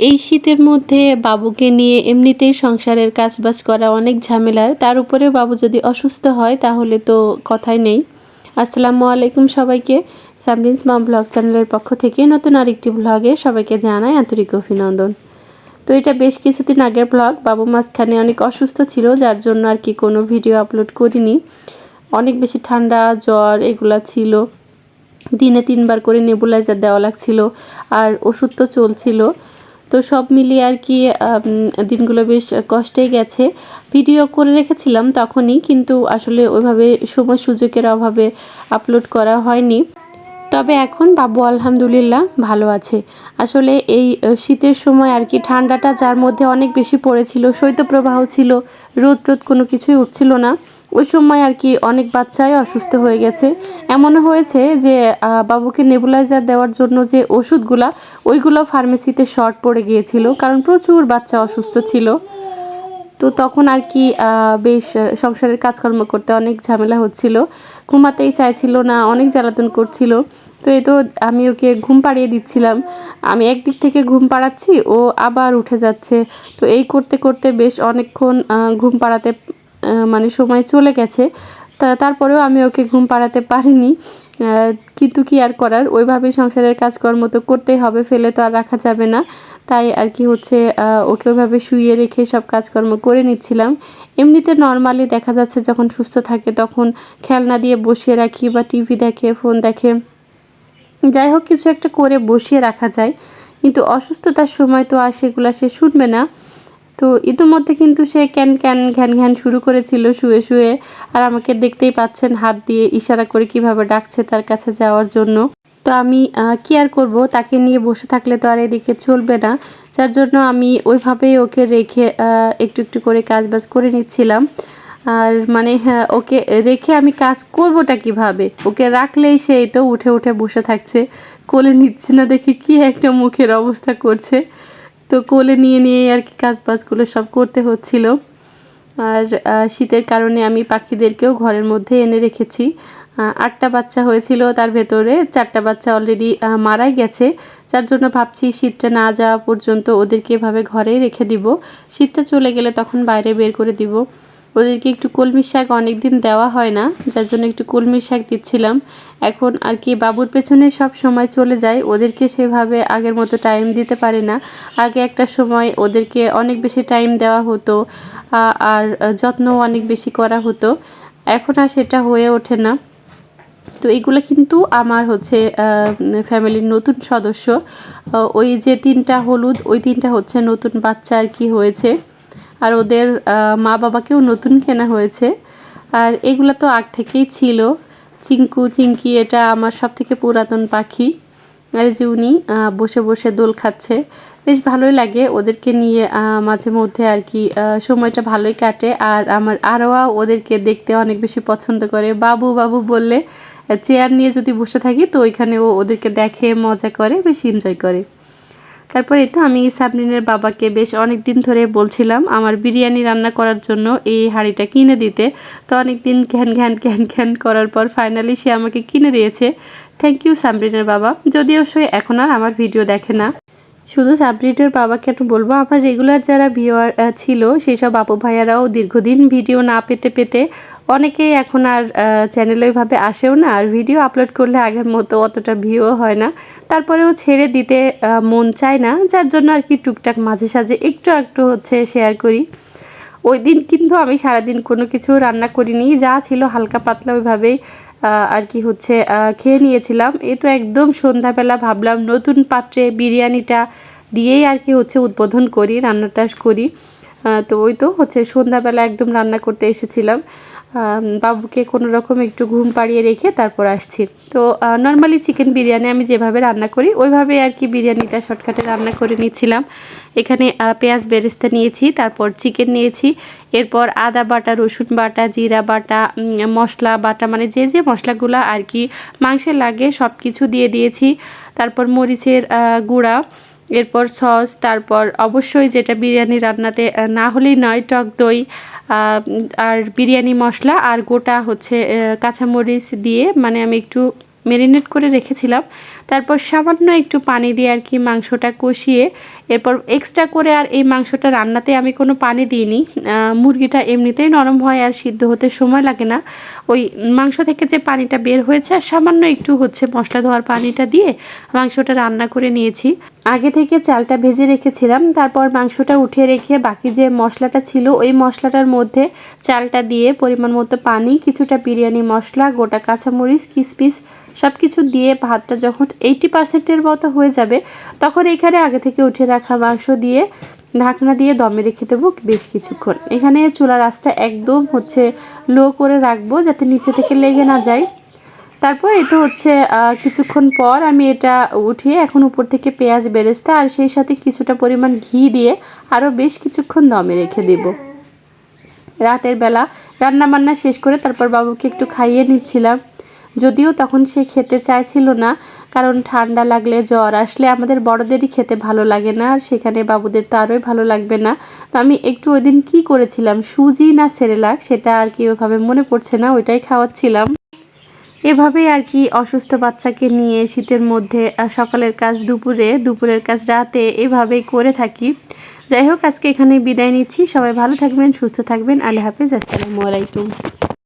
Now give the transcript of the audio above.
এই শীতের মধ্যে বাবুকে নিয়ে এমনিতেই সংসারের কাজবাজ করা অনেক ঝামেলার, তার উপরেও বাবু যদি অসুস্থ হয় তাহলে তো কথাই নেই। আসসালামু আলাইকুম সবাইকে। সামরিনস মম ব্লগ চ্যানেলের পক্ষ থেকে নতুন আরেকটি ব্লগে সবাইকে জানাই আন্তরিক অভিনন্দন। তো এটা বেশ কিছুদিন আগের ব্লগ। বাবু মাঝখানে অনেক অসুস্থ ছিল, যার জন্য আর কি কোনো ভিডিও আপলোড করিনি। অনেক বেশি ঠান্ডা জ্বর এগুলা ছিল, দিনে 3বার করে নেবুলাইজার দেওয়া লাগছিল, আর ওষুধ তো চলছিল। তো সব মিলিয়ে আর কি দিনগুলো বেশ কষ্টেই গেছে। ভিডিও করে রেখেছিলাম তখনই, কিন্তু আসলে ওইভাবে সময় সুযোগের অভাবে আপলোড করা হয়নি। তবে এখন বাবু আলহামদুলিল্লাহ ভালো আছে। আসলে এই শীতের সময় আর কি ঠান্ডাটা যার মধ্যে অনেক বেশি পড়েছিল, শৈত্যপ্রবাহ ছিল, রোদ কোনো কিছুই উঠছিল না। ওই সময় আর কি অনেক বাচ্চাই অসুস্থ হয়ে গেছে। এমনও হয়েছে যে বাবুকে নেবুলাইজার দেওয়ার জন্য যে ওষুধগুলা, ওইগুলো ফার্মেসিতে শর্ট পড়ে গিয়েছিল, কারণ প্রচুর বাচ্চা অসুস্থ ছিল। তো তখন আর কি বেশ সংসারের কাজকর্ম করতে অনেক ঝামেলা হচ্ছিল, ঘুমাতেই চাইছিল না, অনেক জ্বালাতন করছিল। তো এই তো আমি ওকে ঘুম পাড়িয়ে দিচ্ছিলাম, আমি একদিক থেকে ঘুম পাড়াচ্ছি, ও আবার উঠে যাচ্ছে। তো এই করতে করতে বেশ অনেকক্ষণ ঘুম পাড়াতে মানে সময় চলে গেছে। তারপরেও আমি ওকে ঘুম পাড়াতে পারিনি, কিন্তু কি আর করার, ওইভাবেই সংসারের কাজকর্ম তো করতেই হবে, ফেলে তো আর রাখা যাবে না। তাই আর কি হচ্ছে ওকে ওইভাবে শুইয়ে রেখে সব কাজকর্ম করে নিচ্ছিলাম। এমনিতে নর্মালি দেখা যাচ্ছে যখন সুস্থ থাকে তখন খেলনা দিয়ে বসিয়ে রাখি, বা টিভি দেখে, ফোন দেখে, যাই হোক কিছু একটা করে বসিয়ে রাখা যায়। কিন্তু অসুস্থতার সময় তো আর সেগুলো সে শুনবে না। তো ইতিমধ্যে কিন্তু সে ক্যান ক্যান ঘ্যান ঘ্যান শুরু করেছিল শুয়ে শুয়ে। আর আমাকে দেখতেই পাচ্ছেন হাত দিয়ে ইশারা করে কিভাবে ডাকছে তার কাছে যাওয়ার জন্য। তো আমি কি আর করব, তাকে নিয়ে বসে থাকলে তো আর এদিকে চলবে না। যার জন্য আমি ওইভাবেই ওকে রেখে একটু একটু করে কাজবাজ করে নিচ্ছিলাম। আর মানে হ্যাঁ, ওকে রেখে আমি কাজ করবোটা কিভাবে, ওকে রাখলেই সেই তো উঠে উঠে বসে থাকছে, কোলে নিচ্ছে না দেখে কি একটা মুখের অবস্থা করছে। তো কোলে নিয়ে নিয়ে আর কি কাজবাজগুলো সব করতে হচ্ছিল। আর শীতের কারণে আমি পাখিদেরকেও ঘরের মধ্যে এনে রেখেছি। 8টা বাচ্চা হয়েছিল, তার ভেতরে 4টা বাচ্চা অলরেডি মারাই গেছে। যার জন্য ভাবছি শীতটা না যাওয়া পর্যন্ত ওদেরকে এভাবে ঘরেই রেখে দিব, শীতটা চলে গেলে তখন বাইরে বের করে দিব। ওদেরকে একটু কলমি শাক অনেক দিন দেওয়া হয় না, যার জন্য একটু কলমি শাক দিচ্ছিলাম। এখন আর কি বাবুর পেছনে সব সময় চলে যায়, ওদেরকে সেভাবে আগের মতো টাইম দিতে পারি না। আগে একটা সময় ওদেরকে অনেক বেশি টাইম দেওয়া হতো, আর যত্ন অনেক বেশি করা হতো। এখন আর সেটা হয়ে ওঠে না। তো এইগুলো কিন্তু আমার হচ্ছে ফ্যামিলির নতুন সদস্য। ওই যে 3টা হলুদ, ওই 3টা হচ্ছে নতুন বাচ্চা আর কি হয়েছে। আর ওদের মা বাবাকেও নতুন কেনা হয়েছে। আর এগুলো তো আগ থেকেই ছিল। চিঙ্কু চিঙ্কি এটা আমার সব থেকে পুরাতন পাখি। আর যে উনি বসে বসে দোল খাচ্ছে, বেশ ভালোই লাগে ওদেরকে নিয়ে মাঝে মধ্যে আর কি সময়টা ভালোই কাটে। আর আমার আরোয়া ওদেরকে দেখতে অনেক বেশি পছন্দ করে, বাবু বাবু বললে চেয়ার নিয়ে যদি বসে থাকি তো ওইখানে ও ওদেরকে দেখে মজা করে, বেশ এনজয় করে। তারপরে তো আমি সাবরিনের বাবাকে বেশ অনেক দিন ধরে বলছিলাম আমার বিরিয়ানি রান্না করার জন্য এই হাঁড়িটা কিনে দিতে। তো অনেক দিন ঘ্যান ঘ্যান ঘ্যান ঘ্যান করার পর ফাইনালি সে আমাকে কিনে দিয়েছে। থ্যাংক ইউ সাবরিনের বাবা। যদিও সে এখন আর আমার ভিডিও দেখে না। শুধু সাবরিনের বাবাকে একটু বলবো, আমার রেগুলার যারা ভিউয়ার ছিল সেই সব আপু ভাইয়ারাও দীর্ঘদিন ভিডিও না পেতে পেতে অনেকেই এখন আর চ্যানেলে ওইভাবে আসেও না, আর ভিডিও আপলোড করলে আগের মতো অতটা ভিউও হয় না। তারপরেও ছেড়ে দিতে মন চায় না, যার জন্য আর কি টুকটাক মাঝে সাঝে একটু একটু হচ্ছে শেয়ার করি। ওই দিন কিন্তু আমি সারাদিন কোনো কিছু রান্না করিনি, যা ছিল হালকা পাতলা ওইভাবেই আর কি হচ্ছে খেয়ে নিয়েছিলাম। এই তো একদম সন্ধ্যাবেলা ভাবলাম নতুন পাত্রে বিরিয়ানিটা দিয়েই আর কি হচ্ছে উদ্বোধন করি, রান্নাটা করি। তো ওই তো হচ্ছে সন্ধ্যাবেলা একদম রান্না করতে এসেছিলাম। বাবুকে কোনো রকম একটু ঘুম পাড়িয়ে রেখে তারপর আসছি। তো নর্মালি চিকেন বিরিয়ানি আমি যেভাবে রান্না করি ওইভাবে আর কি বিরিয়ানিটা শর্টকাটে রান্না করে নিচ্ছিলাম। এখানে পেঁয়াজ বেরেস্তা নিয়েছি, তারপর চিকেন নিয়েছি, এরপর আদা বাটা, রসুন বাটা, জিরা বাটা, মশলা বাটা, মানে যে যে মশলাগুলো আর কি মাংসে লাগে সব কিছু দিয়ে দিয়েছি। তারপর মরিচের গুঁড়া, এরপর সস, তারপর অবশ্যই যেটা বিরিয়ানি রান্নাতে না হলেই নয়, টক দই, আর বিরিয়ানি মশলা, আর গোটা হচ্ছে কাঁচামরিচ দিয়ে, মানে আমি একটু ম্যারিনেট করে রেখেছিলাম। তারপর সামান্য একটু পানি দিয়ে আর কি মাংসটা কষিয়ে এরপর এক্সট্রা করে আর এই মাংসটা রান্নাতে আমি কোনো পানি দিইনি। মুরগিটা এমনিতেই নরম হয় আর সিদ্ধ হতে সময় লাগে না। ওই মাংস থেকে যে পানিটা বের হয়েছে আর সামান্য একটু হচ্ছে মশলা ধোয়ার পানিটা দিয়ে মাংসটা রান্না করে নিয়েছি। আগে থেকে চালটা ভেজে রেখেছিলাম, তারপর মাংসটা উঠিয়ে রেখে বাকি যে মশলাটা ছিল ওই মশলাটার মধ্যে চালটা দিয়ে পরিমাণ মতো পানি, কিছুটা বিরিয়ানি মশলা, গোটা কাঁচামরিচ, কিশমিশ সব কিছু দিয়ে ভাতটা যখন 80%-এর মতো হয়ে যাবে তখন এখানে আগে থেকে উঠে রাখা মাংস দিয়ে ঢাকনা দিয়ে দমে রেখে দেবো বেশ কিছুক্ষণ। এখানে চুলার আঁচটা একদম হচ্ছে লো করে রাখবো যাতে নিচে থেকে লেগে না যায়। তারপর এই তো হচ্ছে কিছুক্ষণ পর আমি এটা উঠিয়ে এখন উপর থেকে পেঁয়াজ বেরেস্তা আর সেই সাথে কিছুটা পরিমাণ ঘি দিয়ে আরও বেশ কিছুক্ষণ দমে রেখে দেব। রাতের বেলা রান্না বান্না শেষ করে তারপর বাবুকে একটু খাইয়ে নিচ্ছিলাম, যদিও তখন সে খেতে চাইছিল না, কারণ ঠান্ডা লাগলে জ্বর আসলে আমাদের বড়দেরই খেতে ভালো লাগে না, আর সেখানে বাবুদের তো আরোই ভালো লাগবে না। তো আমি একটু ওই দিন কী করেছিলাম, সুজি না সেরেলাক সেটা আর কি ওইভাবে মনে পড়ছে না, ওইটাই খাওয়াচ্ছিলাম। এভাবেই আর কি অসুস্থ বাচ্চাকে নিয়ে শীতের মধ্যে সকালের কাজ দুপুরে, দুপুরের কাজ রাতে এভাবেই করে থাকি। যাই হোক, আজকে এখানেই বিদায় নিচ্ছি। সবাই ভালো থাকবেন, সুস্থ থাকবেন। আল্লাহ হাফেজ, আসসালামু আলাইকুম।